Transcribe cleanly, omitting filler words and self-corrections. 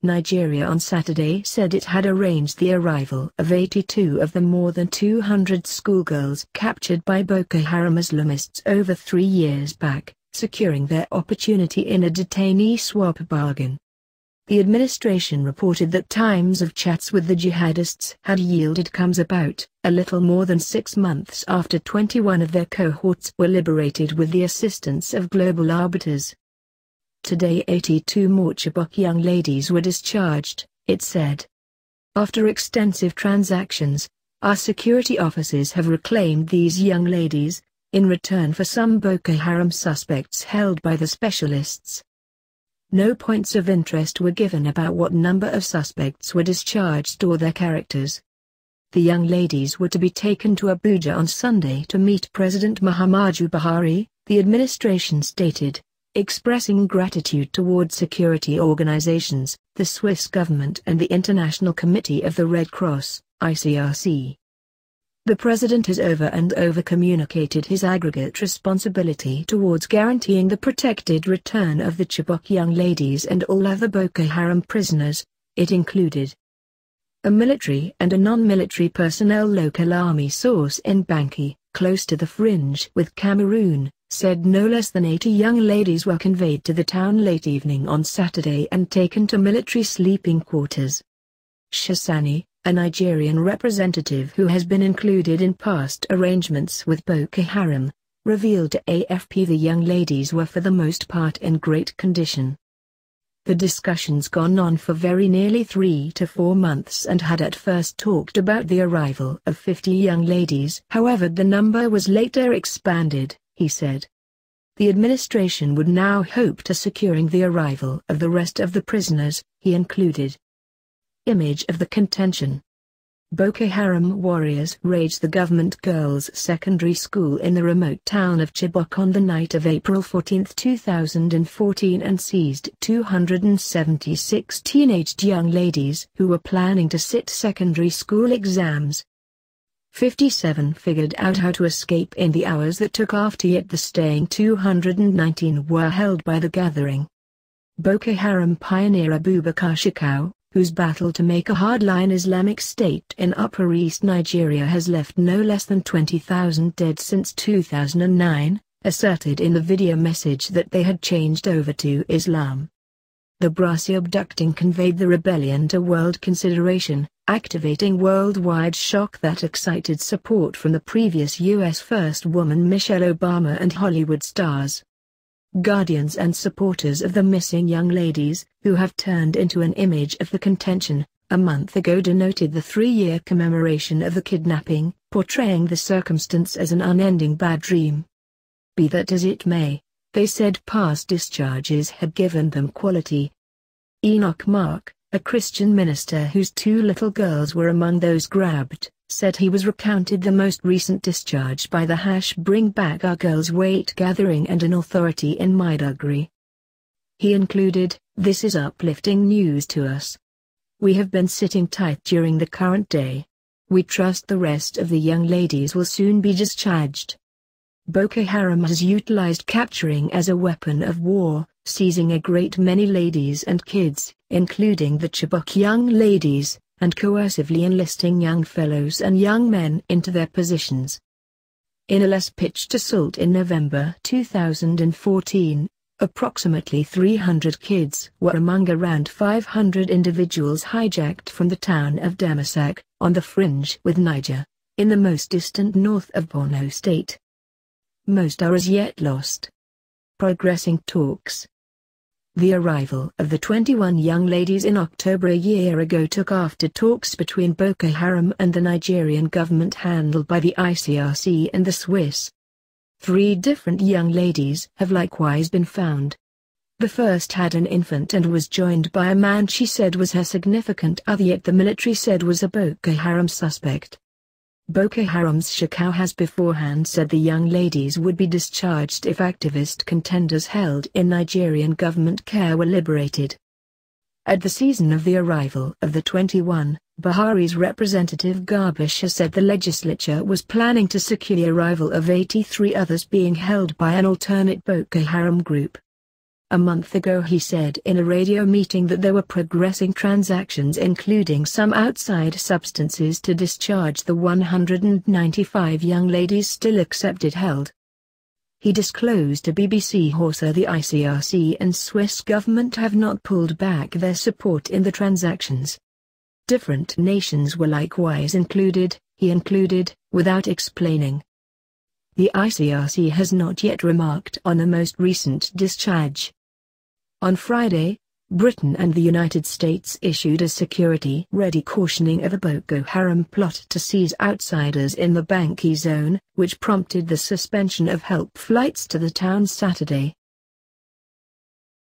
Nigeria on Saturday said it had arranged the arrival of 82 of the more than 200 schoolgirls captured by Boko Haram Islamists over 3 years back, securing their opportunity in a detainee swap bargain. The administration reported that times of chats with the jihadists had yielded comes about, a little more than 6 months after 21 of their cohorts were liberated with the assistance of global arbiters. Today 82 more Chibok young ladies were discharged, it said. After extensive transactions, our security officers have reclaimed these young ladies, in return for some Boko Haram suspects held by the specialists. No points of interest were given about what number of suspects were discharged or their characters. The young ladies were to be taken to Abuja on Sunday to meet President Muhammadu Buhari, the administration stated, expressing gratitude toward security organizations, the Swiss government and the International Committee of the Red Cross, ICRC. The president has over and over communicated his aggregate responsibility towards guaranteeing the protected return of the Chibok young ladies and all other Boko Haram prisoners. It included a military and a non-military personnel. Local army source in Banki, close to the fringe with Cameroon, said no less than 80 young ladies were conveyed to the town late evening on Saturday and taken to military sleeping quarters. Shasani, a Nigerian representative who has been included in past arrangements with Boko Haram, revealed to AFP the young ladies were for the most part in great condition. The discussions gone on for very nearly 3 to 4 months and had at first talked about the arrival of 50 young ladies. However, the number was later expanded, he said. The administration would now hope to securing the arrival of the rest of the prisoners, he included. Image of the contention. Boko Haram warriors raided the government girls' secondary school in the remote town of Chibok on the night of April 14, 2014 and seized 276 teenaged young ladies who were planning to sit secondary school exams. 57 figured out how to escape in the hours that took after, yet the staying 219 were held by the gathering. Boko Haram pioneer Abubakar Shekau, whose battle to make a hardline Islamic State in Upper East Nigeria has left no less than 20,000 dead since 2009, asserted in the video message that they had changed over to Islam. The brassy abducting conveyed the rebellion to world consideration, activating worldwide shock that excited support from the previous U.S. First Woman Michelle Obama and Hollywood stars. Guardians and supporters of the missing young ladies, who have turned into an image of the contention, a month ago denoted the 3-year commemoration of the kidnapping, portraying the circumstance as an unending bad dream. Be that as it may, they said past discharges had given them quality. Enoch Mark, a Christian minister whose 2 little girls were among those grabbed, said he was recounted the most recent discharge by the Bring Back Our Girls weight gathering and an authority in Maiduguri. He included, "This is uplifting news to us. We have been sitting tight during the current day. We trust the rest of the young ladies will soon be discharged." Boko Haram has utilized capturing as a weapon of war, seizing a great many ladies and kids, including the Chibok young ladies, and coercively enlisting young fellows and young men into their positions. In a less-pitched assault in November 2014, approximately 300 kids were among around 500 individuals hijacked from the town of Damasak, on the fringe with Niger, in the most distant north of Borno State. Most are as yet lost. Progressing talks. The arrival of the 21 young ladies in October a year ago took after talks between Boko Haram and the Nigerian government handled by the ICRC and the Swiss. 3 different young ladies have likewise been found. The first had an infant and was joined by a man she said was her significant other, yet the military said was a Boko Haram suspect. Boko Haram's Shekau has beforehand said the young ladies would be discharged if activist contenders held in Nigerian government care were liberated. At the season of the arrival of the 21, Buhari's representative Garba Shah said the legislature was planning to secure the arrival of 83 others being held by an alternate Boko Haram group. A month ago he said in a radio meeting that there were progressing transactions including some outside substances to discharge the 195 young ladies still accepted held. He disclosed to BBC Hausa the ICRC and Swiss government have not pulled back their support in the transactions. Different nations were likewise included, he included, without explaining. The ICRC has not yet remarked on the most recent discharge. On Friday, Britain and the United States issued a security-ready cautioning of a Boko Haram plot to seize outsiders in the Banki zone, which prompted the suspension of help flights to the town Saturday.